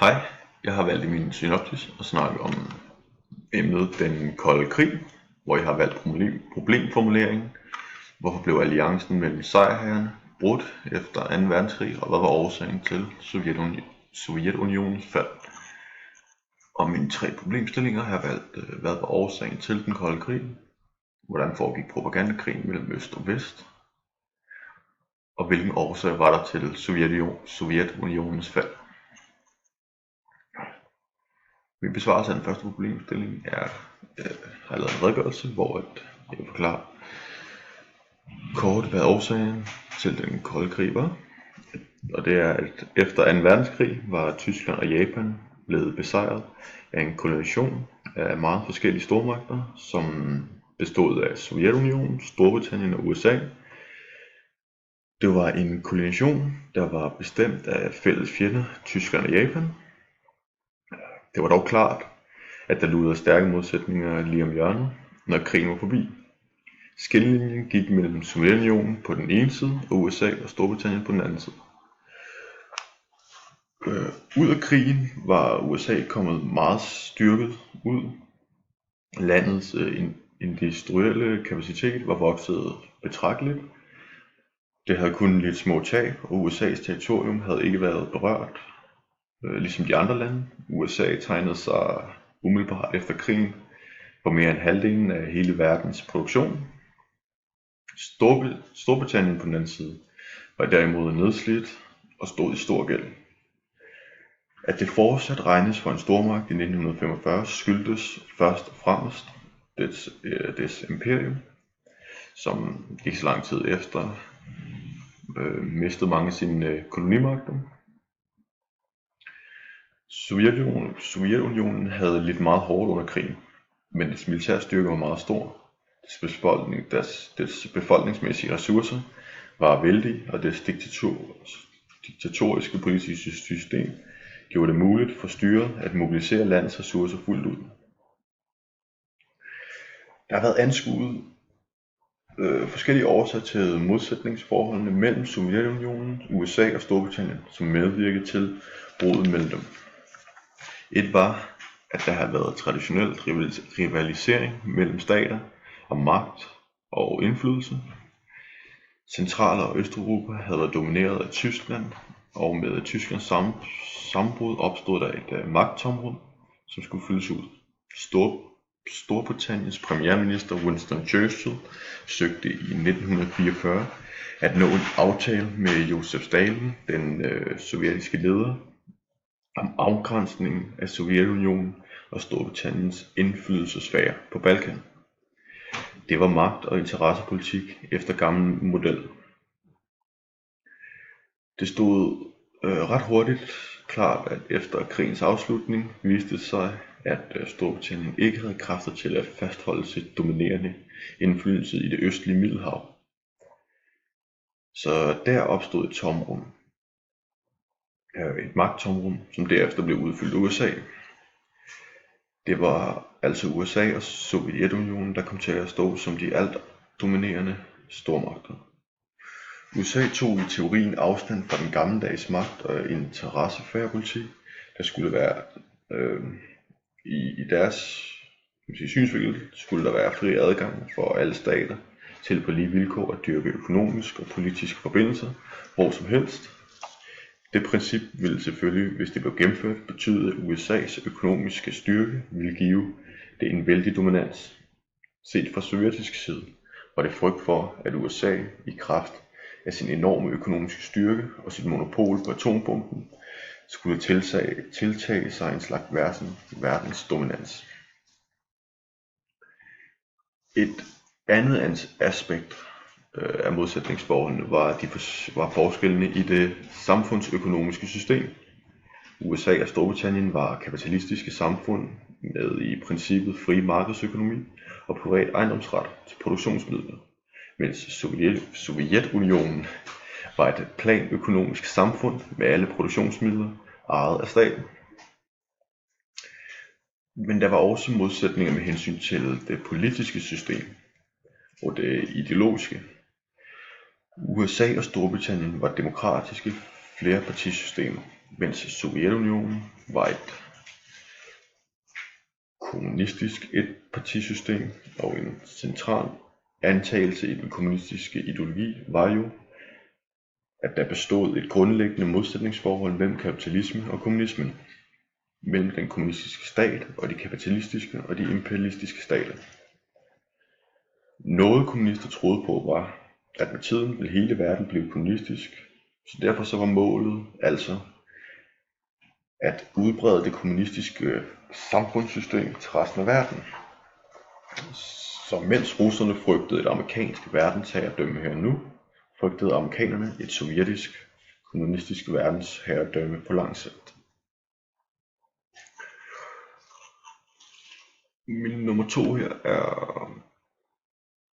Hej, jeg har valgt i min synopsis at snakke om emnet den kolde krig, hvor jeg har valgt problemformuleringen. Hvorfor blev alliancen mellem sejrherrerne brudt efter 2. verdenskrig, og hvad var årsagen til Sovjetunionens fald? Og mine 3 problemstillinger har jeg valgt, hvad var årsagen til den kolde krig, hvordan foregik propagandakrigen mellem øst og vest, og hvilken årsag var der til Sovjetunionens fald. Min besvarelse af den første problemstilling har lavet en redegørelse, hvor jeg vil forklare kort, hvad årsagen til den kolde krig var. Og det er, at efter 2. verdenskrig var Tyskland og Japan blevet besejret af en koalition af meget forskellige stormagter, som bestod af Sovjetunionen, Storbritannien og USA. Det var en koalition, der var bestemt af fælles fjender, Tyskland og Japan. Det var dog klart, at der lurede stærke modsætninger lige om hjørnet, når krigen var forbi. Skillelinjen gik mellem Sovjetunionen på den ene side og USA og Storbritannien på den anden side. Ud af krigen var USA kommet meget styrket ud. Landets industrielle kapacitet var vokset betragteligt. Det havde kun lidt små tab, og USA's territorium havde ikke været berørt, ligesom de andre lande. USA tegnede sig umiddelbart efter krigen for mere end halvdelen af hele verdens produktion. Storbritannien på den anden side var derimod nedslidt og stod i stor gæld. At det fortsat regnes for en stormagt i 1945 skyldtes først og fremmest dets imperium, som ikke så lang tid efter mistede mange af sine kolonimagter. Sovjetunionen havde lidt meget hårdt under krigen, men dets militære styrke var meget stor. Dets befolkningsmæssige ressourcer var vældige, og dets diktatoriske politiske system gjorde det muligt for styret at mobilisere landets ressourcer fuldt ud. Der har været anskuet forskellige årsager til modsætningsforholdene mellem Sovjetunionen, USA og Storbritannien, som medvirkede til bruddet mellem dem. Et var, at der havde været traditionel rivalisering mellem stater om magt og indflydelse. Central- og Østeuropa havde været domineret af Tyskland, og med Tysklands sammenbrud opstod der et magttomrum, som skulle fyldes ud. Storbritanniens premierminister Winston Churchill søgte i 1944 at nå en aftale med Josef Stalin, den sovjetiske leder, om afgrænsningen af Sovjetunionen og Storbritanniens indflydelsessfære på Balkan. Det var magt- og interessepolitik efter gammel model. Det stod ret hurtigt klart, at efter krigens afslutning viste det sig, at Storbritannien ikke havde kræfter til at fastholde sit dominerende indflydelse i det østlige Middelhav. Så der opstod et tomrum. Et magttomrum, som derefter blev udfyldt af USA. Det var altså USA og Sovjetunionen, der kom til at stå som de alt dominerende stormagter. USA tog i teorien afstand fra den gammeldags magt- og interessesfærepolitik, der skulle være i deres synsvinkel skulle der være fri adgang for alle stater til på lige vilkår at dyrke økonomisk og politisk forbindelser hvor som helst. Det princip ville selvfølgelig, hvis det blev gennemført, betyde, at USA's økonomiske styrke ville give det en vældig dominans. Set fra sovjetisk side var det frygt for, at USA i kraft af sin enorme økonomiske styrke og sit monopol på atombomben skulle tiltage sig en slags verdensdominans. Et andet aspekt af modsætningsforholdene var forskellene i det samfundsøkonomiske system. USA og Storbritannien var kapitalistiske samfund med i princippet fri markedsøkonomi og privat ejendomsret til produktionsmidler, mens Sovjetunionen var et planøkonomisk samfund med alle produktionsmidler ejet af staten. Men der var også modsætninger med hensyn til det politiske system og det ideologiske. USA og Storbritannien var demokratiske flerpartisystemer, mens Sovjetunionen var et kommunistisk etpartisystem, og en central antagelse i den kommunistiske ideologi var jo, at der bestod et grundlæggende modsætningsforhold mellem kapitalisme og kommunismen, mellem den kommunistiske stat og de kapitalistiske og de imperialistiske stater. Noget kommunister troede på var, at med tiden ville hele verden blive kommunistisk, så derfor så var målet altså at udbrede det kommunistiske samfundssystem til resten af verden. Så mens russerne frygtede et amerikansk verdensherredømme her nu, frygtede amerikanerne et sovjetisk kommunistisk verdensherredømme på lang sigt. Min nummer 2 her er,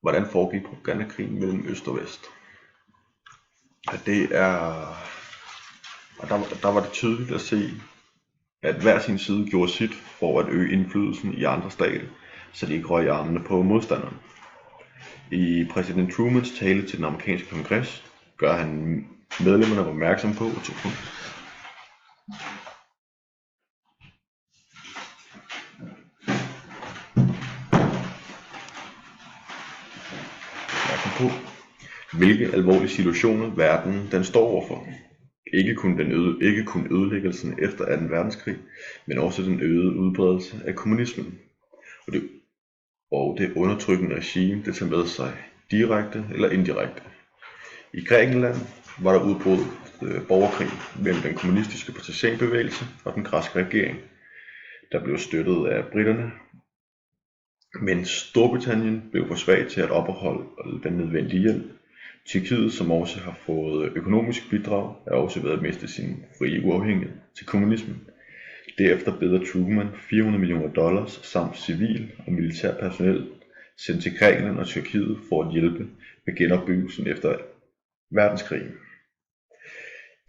hvordan foregik propagandakrigen mellem øst og vest. Der var det tydeligt at se, at hver sin side gjorde sit for at øge indflydelsen i andre stater, så de ikke røg i armene på modstanderne. I præsident Trumans tale til den amerikanske kongres gør han medlemmerne opmærksom på, hvilke alvorlige situationer verden den står overfor. Ikke kun ødelæggelsen efter 2. verdenskrig, men også den øgede udbredelse af kommunismen. Og det undertrykkende regime, det tager med sig direkte eller indirekte. I Grækenland var der udbrudt borgerkrig mellem den kommunistiske partisanbevægelse og den græske regering, der blev støttet af briterne, men Storbritannien blev for svag til at opretholde den nødvendige hjælp. Tyrkiet, som også har fået økonomisk bidrag, er også ved at miste sin frie uafhængighed til kommunismen. Derefter beder Truman $400 millioner samt civil og militær personel sendt til Grækenland og Tyrkiet for at hjælpe med genopbyggelsen efter verdenskrigen.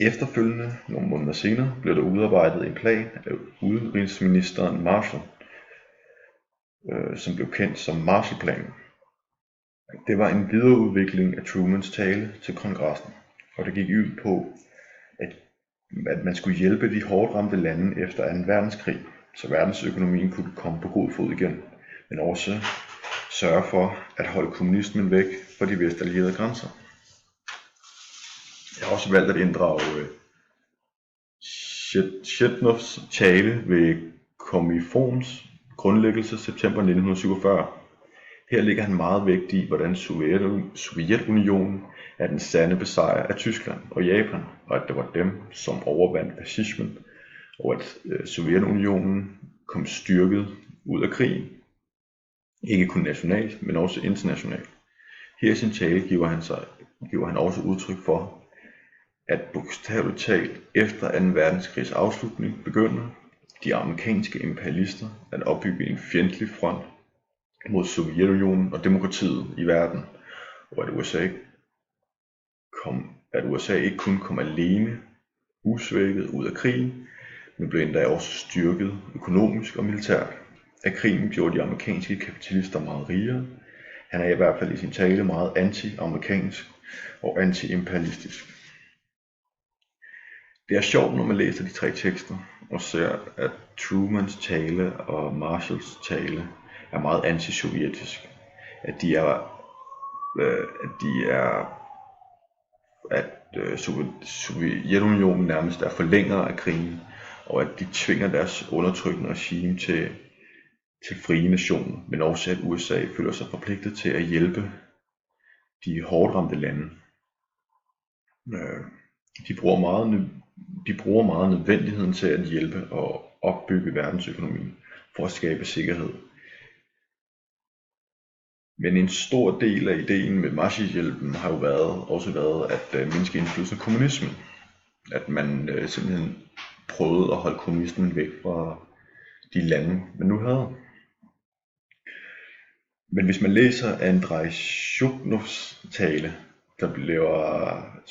Efterfølgende, nogle måneder senere, blev der udarbejdet en plan af udenrigsministeren Marshall, som blev kendt som Marshallplanen. Det var en videreudvikling af Trumans tale til kongressen, og det gik ud på, at man skulle hjælpe de hårdt ramte lande efter 2. verdenskrig, så verdensøkonomien kunne komme på god fod igen, men også sørge for at holde kommunismen væk fra de vestallierede grænser. Jeg har også valgt at inddrage Zhivnovs tale ved Kominforms grundlæggelse september 1947. Her ligger han meget vægt i, hvordan Sovjetunionen er den sande besejrer af Tyskland og Japan, og at det var dem, som overvandt fascismen, og at Sovjetunionen kom styrket ud af krigen. Ikke kun nationalt, men også internationalt. Her i sin tale giver han også udtryk for, at bogstaveligt talt efter 2. verdenskrigs afslutning begynder de amerikanske imperialister at opbygge en fjendtlig front mod Sovjetunionen og demokratiet i verden, og at USA ikke kun kom alene usvækket ud af krigen, men blev endda også styrket økonomisk og militært. At krigen gjorde de amerikanske kapitalister meget rigere. Han er i hvert fald i sin tale meget anti-amerikansk og anti-imperialistisk. Det er sjovt, når man læser de 3 tekster og ser, at Trumans tale og Marshalls tale er meget antisovjetisk. Sovjetunionen nærmest er forlængere af krigen, og at de tvinger deres undertrykkende regime til frie nationer, men også at USA føler sig forpligtet til at hjælpe de hårdt ramte lande. De bruger meget nødvendigheden til at hjælpe og opbygge verdensøkonomien for at skabe sikkerhed. Men en stor del af ideen med Marshallhjælpen har jo også været at mindske indflydelsen af kommunismen. At man simpelthen prøvede at holde kommunismen væk fra de lande, man nu havde. Men hvis man læser Andrei Zhivnovs tale, der bliver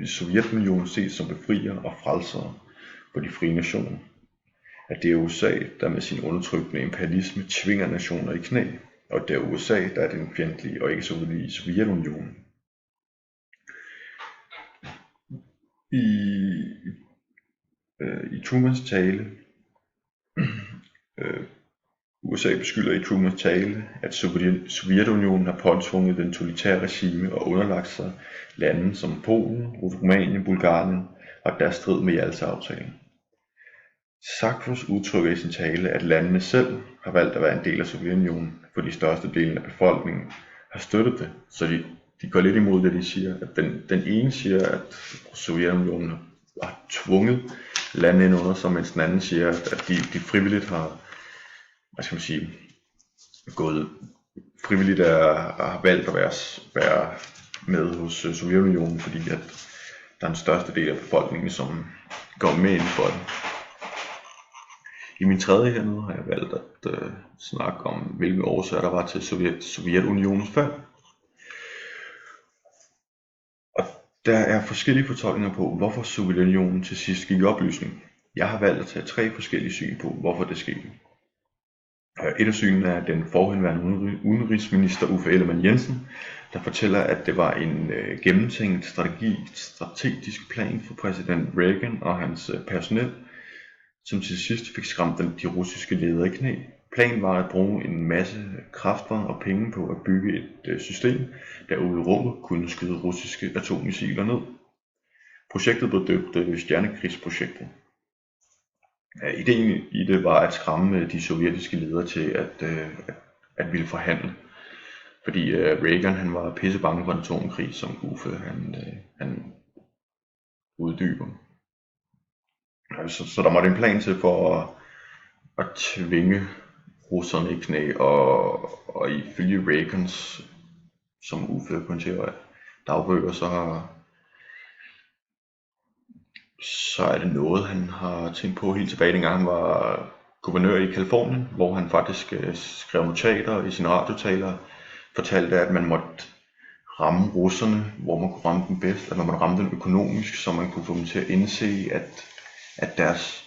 Sovjetunionen set som befrier og frelser for de frie nationer. At det er USA, der med sin undertrykkende imperialisme tvinger nationer i knæ, og det er USA, der er den fjendtlige og ikke Sovjetunionen. I, i Trumans tale, USA beskylder i Trumans tale, at Sovjetunionen har påtvunget den totalitære regime og underlagt sig lande som Polen, Rumænien, Bulgarien og deres strid med Jalta-aftalen. Sarkozy udtrykker i sin tale, at landene selv har valgt at være en del af Sovjetunionen, fordi størstedelen af befolkningen har støttet det. Så de går lidt imod det, de siger. At den ene siger, at Sovjetunionen har tvunget landene ind under sig, mens den anden siger, at de frivilligt har, gået frivilligt har valgt at være med hos Sovjetunionen, fordi at der er en største del af befolkningen, som går med ind for det. I min tredje hernede har jeg valgt at snakke om, hvilke årsager der var til Sovjetunionens fald. Og der er forskellige fortolkninger på, hvorfor Sovjetunionen til sidst gik i opløsning. Jeg har valgt at tage 3 forskellige syn på, hvorfor det skete. Et af synene er den forhenværende udenrigsminister Uffe Ellemann-Jensen, der fortæller, at det var en gennemtænkt strategisk plan for præsident Reagan og hans personel, som til sidst fik skræmt de russiske ledere i knæ. Planen var at bruge en masse kræfter og penge på at bygge et system, der ude i rummet kunne skyde russiske atommissiler ned. Projektet blev døbt Stjernekrigsprojektet. Ideen i det var at skræmme de sovjetiske ledere til at ville forhandle. Fordi Reagan han var pisse bange for en atomkrig, som Uffe han uddyber. Så der måtte en plan til for at tvinge russerne i knæ, og ifølge Reagans, som Uffe pointerer, dagbøger, så er det noget, han har tænkt på helt tilbage, dengang han var guvernør i Californien, hvor han faktisk skrev notater i sine radiotaler, fortalte, at man måtte ramme russerne, hvor man kunne ramme dem bedst, at man måtte ramme dem økonomisk, så man kunne få dem til at indse, at deres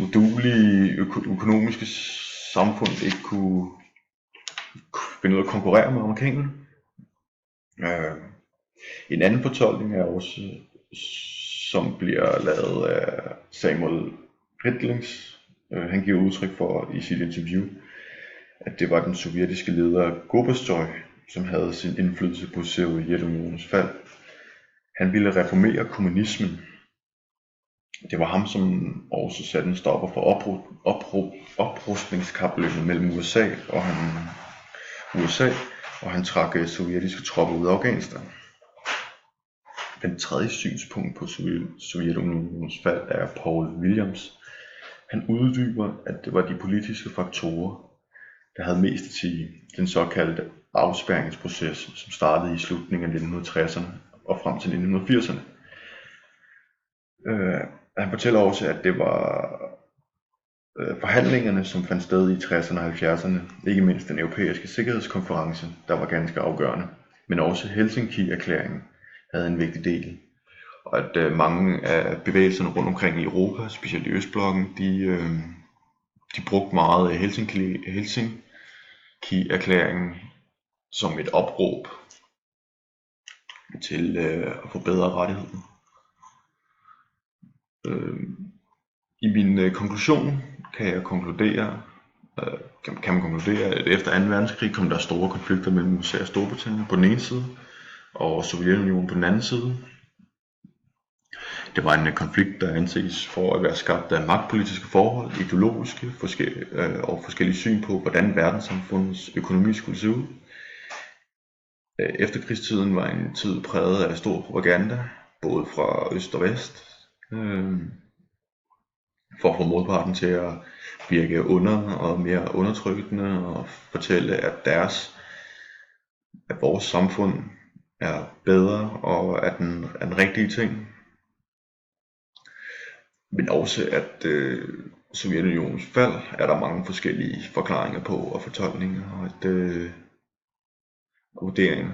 uduelige økonomiske samfund ikke kunne finde ud af at konkurrere med amerikanerne. En anden fortolkning er også, som bliver lavet af Samuel Ridlings. Han giver udtryk for i sit interview, at det var den sovjetiske leder Gorbatjov, som havde sin indflydelse på Sovjetunionens fald. Han ville reformere kommunismen. Det var ham, som også satte en stopper for oprustningskapløbet mellem USA, og han trak sovjetiske tropper ud af Afghanistan. Den tredje synspunkt på Sovjetunionens fald er Paul Williams. Han uddyber, at det var de politiske faktorer, der havde mest at sige. Den såkaldte afspærringsproces, som startede i slutningen af 1960'erne og frem til 1980'erne. Han fortæller også, at det var forhandlingerne, som fandt sted i 60'erne og 70'erne, ikke mindst den europæiske sikkerhedskonference, der var ganske afgørende, men også Helsinki-erklæringen havde en vigtig del. Og at mange af bevægelserne rundt omkring i Europa, specielt i Østblokken, de brugte meget Helsinki-erklæringen som et opråb til at få bedre rettigheder. I min konklusion kan man konkludere, at efter 2. verdenskrig kom der store konflikter mellem USA og Storbritannien på den ene side, og Sovjetunionen på den anden side. Det var en konflikt, der anses for at være skabt af magtpolitiske forhold, ideologiske og forskellige syn på, hvordan verdenssamfundets økonomi skulle se ud. Efterkrigstiden var en tid præget af stor propaganda, både fra øst og vest, for at få modparten til at virke under og mere undertrykkende og fortælle, at vores samfund er bedre og er den rigtige ting. Men også at Sovjetunionens fald er der mange forskellige forklaringer på og fortolkninger og vurderinger.